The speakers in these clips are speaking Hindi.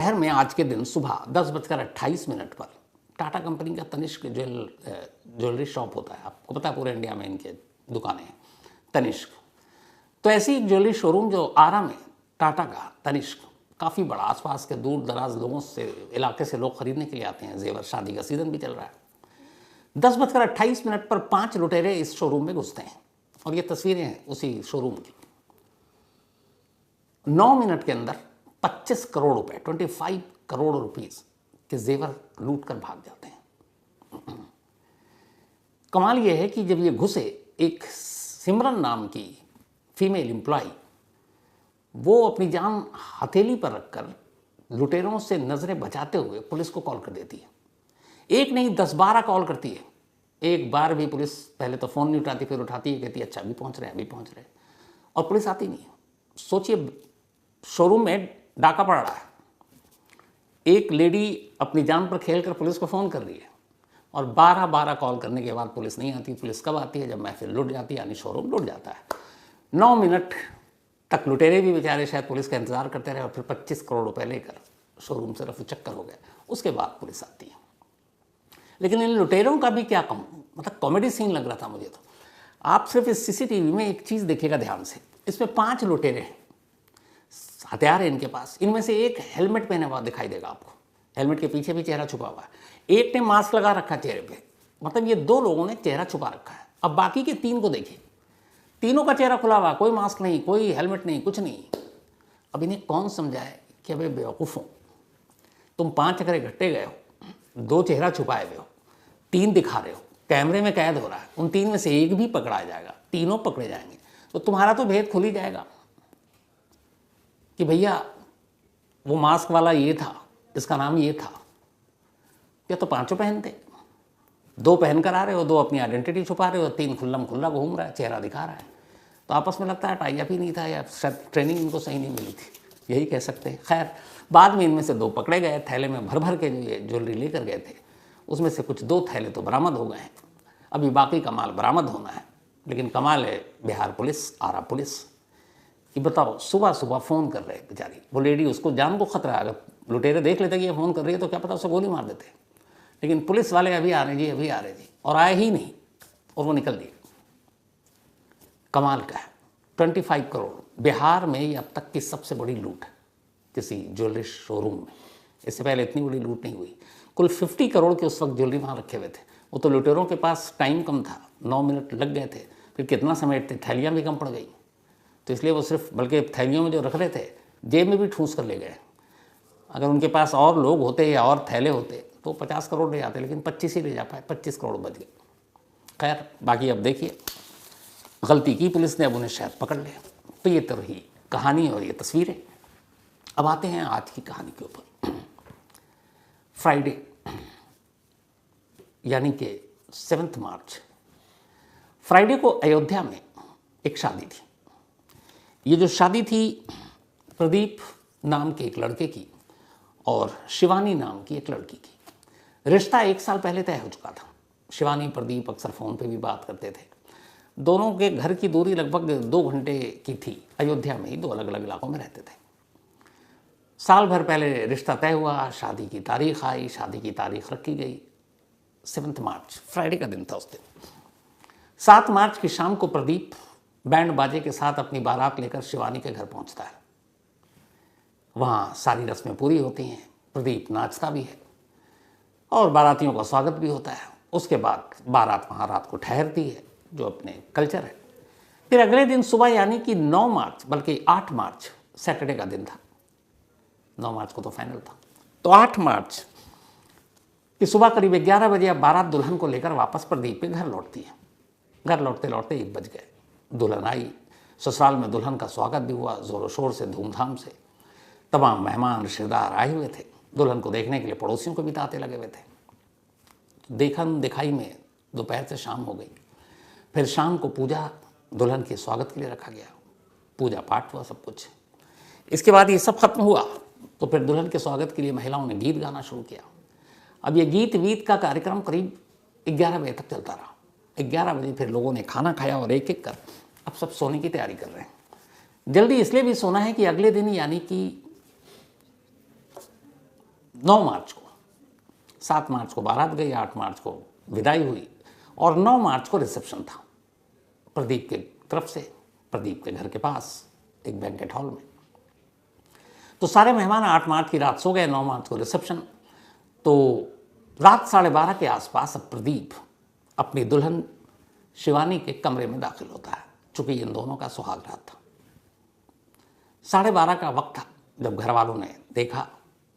शहर में आज के दिन सुबह 10:28 पर टाटा कंपनी का तनिष्क ज्वेलरी शॉप होता है। आपको पता है पूरे इंडिया में इनके दुकानें हैं तनिष्क। तो ऐसी एक ज्वेलरी शोरूम जो आरा में टाटा का तनिष्क काफ़ी बड़ा, आसपास के दूर दराज लोगों से इलाके से लोग खरीदने के लिए आते हैं। जेवर, शादी का सीज़न भी चल रहा है। 10:28 पर 5 लुटेरे इस शोरूम में घुसते हैं और ये तस्वीरें हैं उसी शोरूम की। 9 मिनट के अंदर 25 करोड़ रुपए, 25 करोड़ रुपीस के जेवर लूट कर भाग जाते हैं। कमाल यह है कि जब ये घुसे, एक सिमरन नाम की फीमेल एम्प्लॉय, वो अपनी जान हथेली पर रखकर लुटेरों से नजरें बचाते हुए पुलिस को कॉल कर देती है। एक नहीं 10-12 कॉल करती है। एक बार भी पुलिस पहले तो फ़ोन नहीं उठाती, फिर उठाती है, कहती है अच्छा अभी पहुंच रहे हैं, अभी पहुंच रहे हैं, और पुलिस आती नहीं है। सोचिए, शोरूम में डाका पड़ रहा है, एक लेडी अपनी जान पर खेलकर पुलिस को फ़ोन कर रही है और 12 कॉल करने के बाद पुलिस नहीं आती। पुलिस कब आती है? जब महफिल लुट जाती है, यानी शोरूम लुट जाता है। 9 मिनट तक लुटेरे भी बेचारे शायद पुलिस का इंतज़ार करते रहे और फिर 25 करोड़ रुपए लेकर शोरूम से रफू चक्कर हो गए। उसके बाद पुलिस आती है। लेकिन इन लुटेरों का भी क्या कम, मतलब कॉमेडी सीन लग रहा था मुझे तो। आप सिर्फ इस सीसीटीवी में एक चीज़ देखिएगा ध्यान से। इसमें 5 लुटेरे हैं, हथियार है इनके पास। इनमें से एक हेलमेट पहने हुआ दिखाई देगा आपको, हेलमेट के पीछे भी चेहरा छुपा हुआ है। एक ने मास्क लगा रखा चेहरे पे, मतलब ये 2 लोगों ने चेहरा छुपा रखा है। अब बाकी के 3 को देखिए, तीनों का चेहरा खुला हुआ, कोई मास्क नहीं, कोई हेलमेट नहीं, कुछ नहीं। अब इन्हें कौन समझाए कि अबे बेवकूफ़ों, तुम 5 अगर इकट्ठे गए हो, 2 चेहरा छुपाए हुए हो, 3 दिखा रहे हो, कैमरे में कैद हो रहा है, उन 3 में से एक भी पकड़ा जाएगा, तीनों पकड़े जाएंगे, तो तुम्हारा तो भेद खुल ही जाएगा कि भैया वो मास्क वाला ये था, इसका नाम ये था। या तो 5 पहनते, 2 पहन कर आ रहे हो, 2 अपनी आइडेंटिटी छुपा रहे हो, 3 खुल्लम खुल्ला घूम रहा है, चेहरा दिखा रहा है। तो आपस में लगता है टाई अप ही नहीं था, या शायद ट्रेनिंग इनको सही नहीं मिली थी, यही कह सकते हैं। खैर, बाद में इनमें से 2 पकड़े गए। थैले में भर भर के जो ये ज्वेलरी लेकर गए थे, उसमें से कुछ 2 थैले तो बरामद हो गए हैं। अभी बाकी का माल बरामद होना है। लेकिन कमाल है बिहार पुलिस, आरा पुलिस कि बताओ, सुबह सुबह फ़ोन कर रहे बेचारी वो लेडी, उसको जान को खतरा है। अगर लुटेरे देख लेते कि ये फ़ोन कर रही है तो क्या पता उसे गोली मार देते। लेकिन पुलिस वाले अभी आ रहे जी, अभी आ रहे जी, और आए ही नहीं और वो निकल दिए। कमाल का है। 25 करोड़ बिहार में ये अब तक की सबसे बड़ी लूट है किसी ज्वेलरी शोरूम में। इससे पहले इतनी बड़ी लूट नहीं हुई। कुल 50 करोड़ के उस वक्त ज्वेलरी वहाँ रखे हुए थे। वो तो लुटेरों के पास टाइम कम था, 9 मिनट लग गए थे, फिर कितना समेटते, थैलियाँ भी कम पड़ गई, तो इसलिए वो सिर्फ, बल्कि थैलियों में जो रख रहे थे जेब में भी ठूंस कर ले गए। अगर उनके पास और लोग होते या और थैले होते तो 50 करोड़ ले जाते, लेकिन 25 ही ले जा पाए, 25 करोड़ बच गए। खैर, बाकी अब देखिए, गलती की पुलिस ने, अब उन्हें शायद पकड़ लिया। तो ये तो रही कहानी और ये तस्वीरें। अब आते हैं आज की कहानी के ऊपर। फ्राइडे यानी कि 7 मार्च, फ्राइडे को अयोध्या में एक शादी थी। ये जो शादी थी प्रदीप नाम के एक लड़के की और शिवानी नाम की एक लड़की की। रिश्ता 1 साल पहले तय हो चुका था। शिवानी प्रदीप अक्सर फ़ोन पे भी बात करते थे। दोनों के घर की दूरी लगभग 2 घंटे की थी। अयोध्या में ही 2 अलग अलग इलाकों में रहते थे। साल भर पहले रिश्ता तय हुआ, शादी की तारीख आई, शादी की तारीख रखी गई। 7 मार्च फ्राइडे का दिन था उस दिन। 7 मार्च की शाम को प्रदीप बैंड बाजे के साथ अपनी बारात लेकर शिवानी के घर पहुंचता है। वहाँ सारी रस्में पूरी होती हैं, प्रदीप नाचता भी है और बारातियों का स्वागत भी होता है। उसके बाद बारात वहाँ रात को ठहरती है, जो अपने कल्चर है। फिर अगले दिन सुबह यानी कि 9 मार्च, बल्कि 8 मार्च सैटरडे का दिन था, 9 मार्च को तो फाइनल था, तो 8 मार्च की सुबह करीब 11 बजे बारात दुल्हन को लेकर वापस प्रदीप के घर लौटती है। घर लौटते लौटते 1 बज गए। दुल्हन आई, ससुराल में दुल्हन का स्वागत भी हुआ ज़ोरों शोर से, धूमधाम से। तमाम मेहमान रिश्तेदार आए हुए थे। दुल्हन को देखने के लिए पड़ोसियों को भी तांते लगे हुए थे। देखन दिखाई में दोपहर से शाम हो गई। फिर शाम को पूजा दुल्हन के स्वागत के लिए रखा गया, पूजा पाठ हुआ, सब कुछ। इसके बाद ये सब खत्म हुआ तो फिर दुल्हन के स्वागत के लिए महिलाओं ने गीत गाना शुरू किया। अब ये गीत वीत का कार्यक्रम करीब 11 बजे तक चलता रहा। 11 बजे फिर लोगों ने खाना खाया और एक एक कर अब सब सोने की तैयारी कर रहे हैं। जल्दी इसलिए भी सोना है कि अगले दिन यानी कि 9 मार्च को, 7 मार्च को बारात गई, 8 मार्च को विदाई हुई और 9 मार्च को रिसेप्शन था प्रदीप के तरफ से, प्रदीप के घर के पास एक बैंकेट हॉल में। तो सारे मेहमान 8 मार्च की रात सो गए, 9 मार्च को रिसेप्शन। तो रात 12:30 के आसपास अब प्रदीप अपनी दुल्हन शिवानी के कमरे में दाखिल होता है, चूंकि इन दोनों का सुहाग रात था। 12:30 का वक्त था जब घर वालों ने देखा,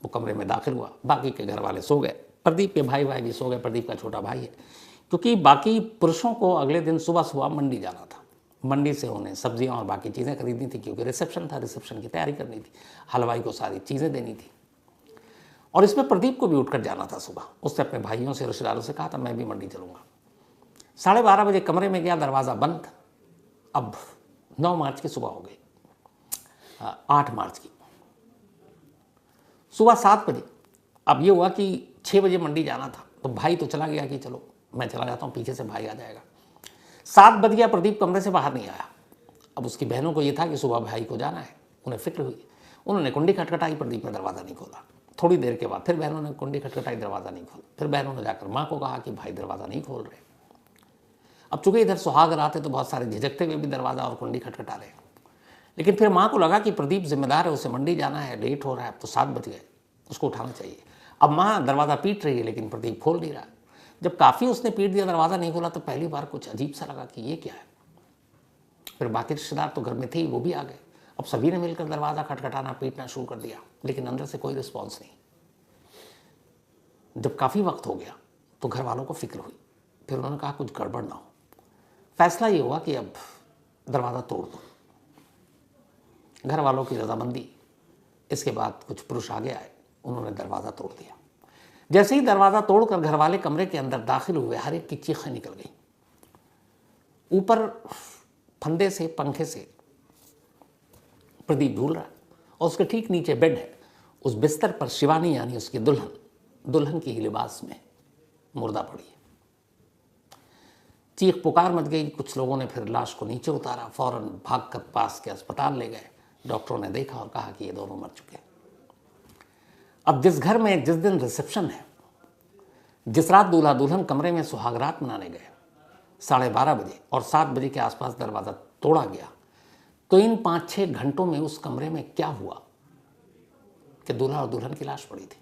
वो कमरे में दाखिल हुआ। बाकी के घर वाले सो गए, प्रदीप के भाई भी सो गए, प्रदीप का छोटा भाई है, क्योंकि बाकी पुरुषों को अगले दिन सुबह सुबह मंडी जाना था। मंडी से उन्हें सब्जियां और बाकी चीज़ें खरीदनी थी, क्योंकि रिसेप्शन था, रिसेप्शन की तैयारी करनी थी, हलवाई को सारी चीज़ें देनी थी। और इसमें प्रदीप को भी उठकर जाना था सुबह। उसने अपने भाइयों से, रिश्तेदारों से कहा था मैं भी मंडी चलूँगा। 12:30 बजे कमरे में गया, दरवाज़ा बंद। अब 9 मार्च की सुबह हो गई, 8 मार्च की सुबह 7 बजे। अब ये हुआ कि 6 बजे मंडी जाना था, तो भाई तो चला गया कि चलो मैं चला जाता हूँ, पीछे से भाई आ जाएगा। 7 बज गया, प्रदीप कमरे से बाहर नहीं आया। अब उसकी बहनों को ये था कि सुबह भाई को जाना है, उन्हें फिक्र हुई। उन्होंने कुंडी खटखटाई, प्रदीप ने दरवाज़ा नहीं खोला। थोड़ी देर के बाद फिर बहनों ने कुंडी खटखटाई, दरवाज़ा नहीं खोला। फिर बहनों ने जाकर माँ को कहा कि भाई दरवाज़ा नहीं खोल रहे। अब चूंकि इधर सुहाग रात है तो बहुत सारे झिझकते हुए भी दरवाज़ा और कुंडी खटखटा रहे। लेकिन फिर माँ को लगा कि प्रदीप जिम्मेदार है, उसे मंडी जाना है, लेट हो रहा है, अब तो 7 बज गए, उसको उठाना चाहिए। अब माँ दरवाज़ा पीट रही है, लेकिन प्रदीप खोल नहीं रहा। जब काफ़ी उसने पीट दिया, दरवाज़ा नहीं खोला, तो पहली बार कुछ अजीब सा लगा कि ये क्या है। फिर बाकी रिश्तेदार तो घर में थे ही, वो भी आ गए। अब सभी ने मिलकर दरवाज़ा खटखटाना, पीटना शुरू कर दिया, लेकिन अंदर से कोई रिस्पॉन्स नहीं। जब काफ़ी वक्त हो गया तो घर वालों को फिक्र हुई। फिर उन्होंने कहा कुछ गड़बड़ ना हो। फैसला ये हुआ कि अब दरवाज़ा तोड़ दो। घर वालों की रजामंदी, इसके बाद कुछ पुरुष आगे आए, उन्होंने दरवाज़ा तोड़ दिया। जैसे ही दरवाज़ा तोड़कर घर वाले कमरे के अंदर दाखिल हुए, हर एक की चीखें निकल गई। ऊपर फंदे से, पंखे से प्रदीप झूल रहा है और उसके ठीक नीचे बेड है। उस बिस्तर पर शिवानी यानी उसकी दुल्हन की ही लिबास में मुर्दा पड़ी है। चीख पुकार मच गई। कुछ लोगों ने फिर लाश को नीचे उतारा, फौरन भागकर पास के अस्पताल ले गए। डॉक्टरों ने देखा और कहा कि ये दोनों मर चुके हैं। अब जिस घर में जिस दिन रिसेप्शन है, जिस रात दूल्हा दुल्हन कमरे में सुहागरात मनाने गए 12:30 बजे और 7 बजे के आसपास दरवाज़ा तोड़ा गया, तो इन 5-6 घंटों में उस कमरे में क्या हुआ कि दूल्हा और दुल्हन की लाश पड़ी थी।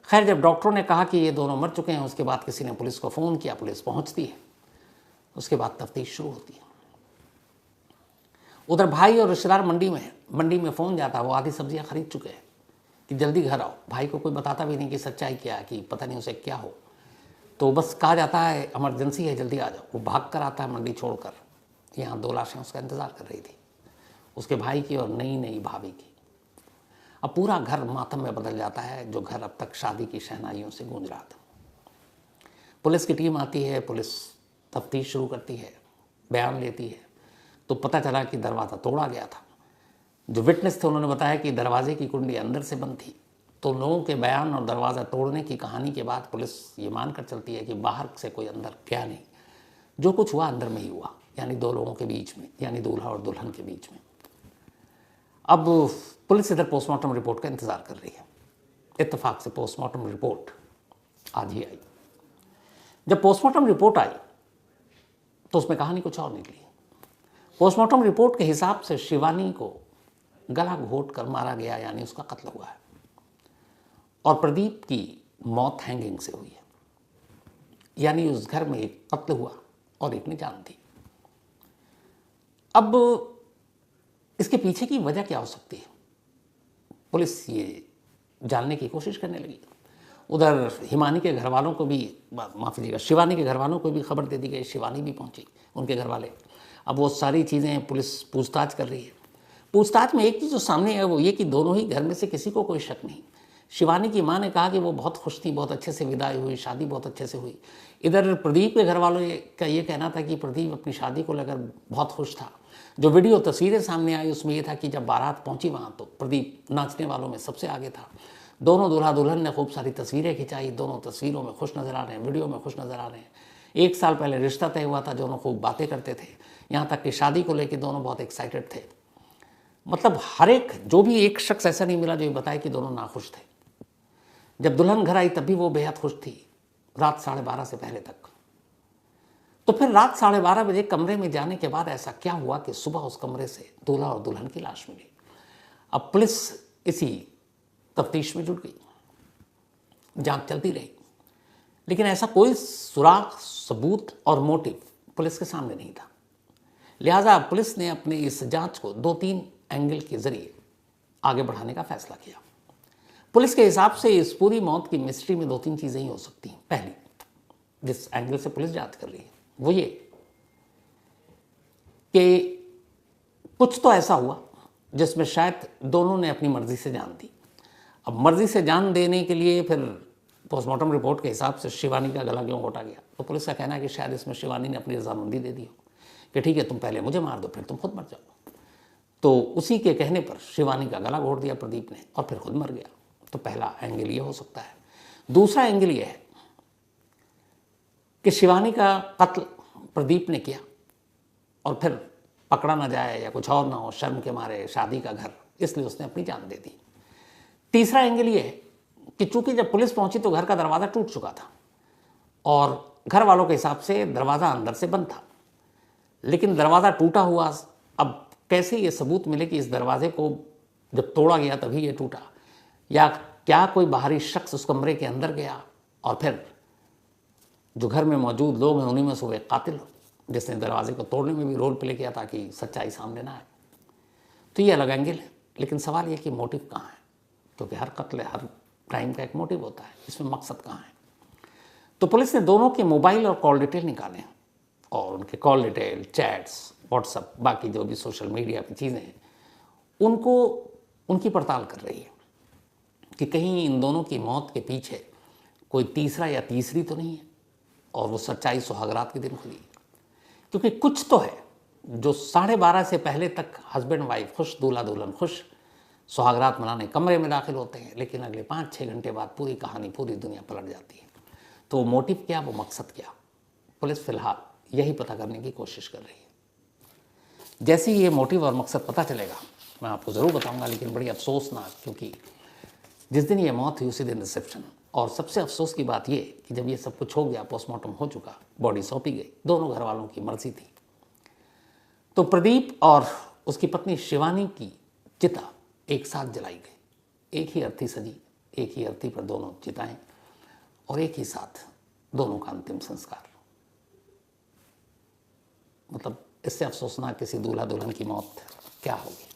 खैर, जब डॉक्टरों ने कहा कि ये दोनों मर चुके हैं, उसके बाद किसी ने पुलिस को फ़ोन किया, पुलिस पहुंचती है, उसके बाद तफ्तीश शुरू होती है। उधर भाई और रिश्तेदार मंडी में फ़ोन जाता, वो आधी सब्जियां खरीद चुके हैं कि जल्दी घर आओ। भाई को कोई बताता भी नहीं कि सच्चाई क्या है, कि पता नहीं उसे क्या हो, तो बस कहा जाता है इमरजेंसी है, जल्दी आ जाओ। वो भाग कर आता है मंडी छोड़कर। यहाँ 2 लाशें उसका इंतज़ार कर रही थी, उसके भाई की और नई भाभी की। अब पूरा घर मातम में बदल जाता है, जो घर अब तक शादी की शहनाइयों से गूंज रहा था। पुलिस की टीम आती है, पुलिस तफ्तीश शुरू करती है, बयान लेती है, तो पता चला कि दरवाज़ा तोड़ा गया था। जो विटनेस थे उन्होंने बताया कि दरवाजे की कुंडी अंदर से बंद थी। तो लोगों के बयान और दरवाज़ा तोड़ने की कहानी के बाद पुलिस ये मानकर चलती है कि बाहर से कोई अंदर गया नहीं, जो कुछ हुआ अंदर में ही हुआ, यानी 2 लोगों के बीच में, यानी दूल्हा और दुल्हन के बीच में। अब पुलिस इधर पोस्टमार्टम रिपोर्ट का इंतज़ार कर रही है। इत्तेफाक से पोस्टमार्टम रिपोर्ट आज ही आई। जब पोस्टमार्टम रिपोर्ट आई तो उसमें कहानी कुछ और निकली। पोस्टमार्टम रिपोर्ट के हिसाब से शिवानी को गला घोट कर मारा गया, यानी उसका कत्ल हुआ है, और प्रदीप की मौत हैंगिंग से हुई है, यानी उस घर में एक कत्ल हुआ और एक ने जान दी। अब इसके पीछे की वजह क्या हो सकती है, पुलिस ये जानने की कोशिश करने लगी। उधर हिमानी के घर वालों को भी, माफ़ कीजिएगा, शिवानी के घर वालों को भी खबर दे दी गई। शिवानी भी पहुंची, उनके घर वाले। अब वो सारी चीज़ें पुलिस पूछताछ कर रही है। पूछताछ में एक चीज़ जो सामने है वो ये कि दोनों ही घर में से किसी को कोई शक नहीं। शिवानी की माँ ने कहा कि वो बहुत खुश थी, बहुत अच्छे से विदाई हुई, शादी बहुत अच्छे से हुई। इधर प्रदीप के घर वालों का ये कहना था कि प्रदीप अपनी शादी को लेकर बहुत खुश था। जो वीडियो तस्वीरें सामने आई उसमें यह था कि जब बारात पहुंची वहाँ तो प्रदीप नाचने वालों में सबसे आगे था। दोनों दूल्हा दुल्हन ने खूब सारी तस्वीरें खिंचाई, दोनों तस्वीरों में खुश नज़र आ रहे हैं, वीडियो में खुश नज़र आ रहे हैं। 1 साल पहले रिश्ता तय हुआ था, दोनों खूब बातें करते थे, यहाँ तक कि शादी को लेकर दोनों बहुत एक्साइटेड थे। मतलब हर एक, जो भी एक शख्स ऐसा नहीं मिला जो ये बताए कि दोनों नाखुश थे। जब दुल्हन घर आई तब भी वो बेहद खुश थी, रात 12:30 से पहले तक। तो फिर रात 12:30 बजे कमरे में जाने के बाद ऐसा क्या हुआ कि सुबह उस कमरे से दूल्हा और दुल्हन की लाश मिली। अब पुलिस इसी तफ्तीश में जुट गई, जांच चलती रही, लेकिन ऐसा कोई सुराग, सबूत और मोटिव पुलिस के सामने नहीं था। लिहाजा पुलिस ने अपने इस जांच को 2-3 एंगल के जरिए आगे बढ़ाने का फैसला किया। पुलिस के हिसाब से इस पूरी मौत की मिस्ट्री में 2-3 चीजें ही हो सकती हैं। पहली, जिस एंगल से पुलिस जांच कर रही है वो ये कि कुछ तो ऐसा हुआ जिसमें शायद दोनों ने अपनी मर्जी से जान दी। अब मर्जी से जान देने के लिए फिर पोस्टमार्टम रिपोर्ट के हिसाब से शिवानी का गला क्यों घोटा गया, तो पुलिस का कहना है कि शायद इसमें शिवानी ने अपनी रजामंदी दे दी हो कि ठीक है तुम पहले मुझे मार दो फिर तुम खुद मर जाओ। तो उसी के कहने पर शिवानी का गला घोट दिया प्रदीप ने और फिर खुद मर गया। तो पहला एंगल ये हो सकता है। दूसरा एंगल ये है कि शिवानी का कत्ल प्रदीप ने किया और फिर पकड़ा ना जाए या कुछ और ना हो, शर्म के मारे, शादी का घर, इसलिए उसने अपनी जान दे दी। तीसरा एंगल ये है कि चूंकि जब पुलिस पहुंची तो घर का दरवाज़ा टूट चुका था और घर वालों के हिसाब से दरवाज़ा अंदर से बंद था, लेकिन दरवाज़ा टूटा हुआ, अब कैसे ये सबूत मिले कि इस दरवाजे को जब तोड़ा गया तभी ये टूटा, या क्या कोई बाहरी शख्स उस कमरे के अंदर गया और फिर जो घर में मौजूद लोग हैं उन्हीं में से वो एक कातिल हो जिसने दरवाजे को तोड़ने में भी रोल प्ले किया ताकि सच्चाई सामने ना आए। तो ये अलग एंगल है, लेकिन सवाल ये कि मोटिव कहाँ है, क्योंकि हर कत्ल, हर क्राइम का एक मोटिव होता है, इसमें मकसद कहाँ है। तो पुलिस ने दोनों के मोबाइल और कॉल डिटेल निकाले और उनके कॉल डिटेल, चैट्स, व्हाट्सअप, बाकी जो भी सोशल मीडिया की चीज़ें हैं उनकी पड़ताल कर रही है कि कहीं इन दोनों की मौत के पीछे कोई तीसरा या तीसरी तो नहीं है और वो सच्चाई सुहागरात के दिन खुली। क्योंकि कुछ तो है जो 12:30 से पहले तक हस्बैंड वाइफ खुश, दूल्हा दुल्हन खुश, सुहागरात मनाने कमरे में दाखिल होते हैं, लेकिन अगले 5-6 घंटे बाद पूरी कहानी, पूरी दुनिया पलट जाती है। तो वो मोटिव क्या, वो मकसद क्या, पुलिस फिलहाल यही पता करने की कोशिश कर रही है। जैसे ही ये मोटिव और मकसद पता चलेगा मैं आपको ज़रूर बताऊंगा, लेकिन बड़ी अफसोसनाक, क्योंकि जिस दिन ये मौत हुई उसी दिन रिसेप्शन। और सबसे अफसोस की बात ये कि जब ये सब कुछ हो गया, पोस्टमार्टम हो चुका, बॉडी सौंपी गई, दोनों घर वालों की मर्जी थी, तो प्रदीप और उसकी पत्नी शिवानी की चिता एक साथ जलाई गई। एक ही अर्थी सजी, एक ही अर्थी पर दोनों चिताएं और एक ही साथ दोनों का अंतिम संस्कार। मतलब इससे अफसोसनाक किसी दूल्हा दुल्हन की मौत क्या होगी।